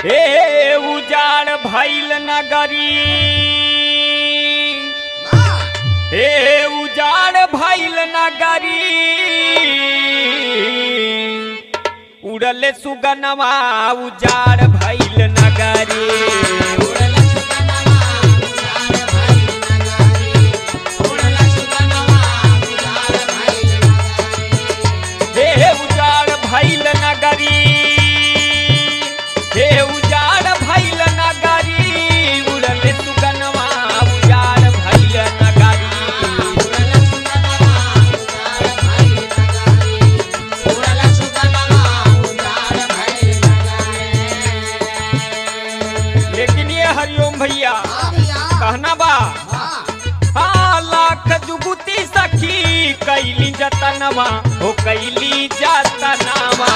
हे उजाड़ भइल नगरी, हे उजाड़ भइल नगरी, उड़ले सुगनवा उजाड़ भइल नगरी। हे उजाड़ भइल नगरी, हे उजाड़ भइल नगरी, उड़ले सुगनवा उजाड़ भइल नगरी। लेकिन ये हरिओम भैया कहना बा, हाँ लाख जुगुती सखी कैली जतनवा, हो कैली जतनवा।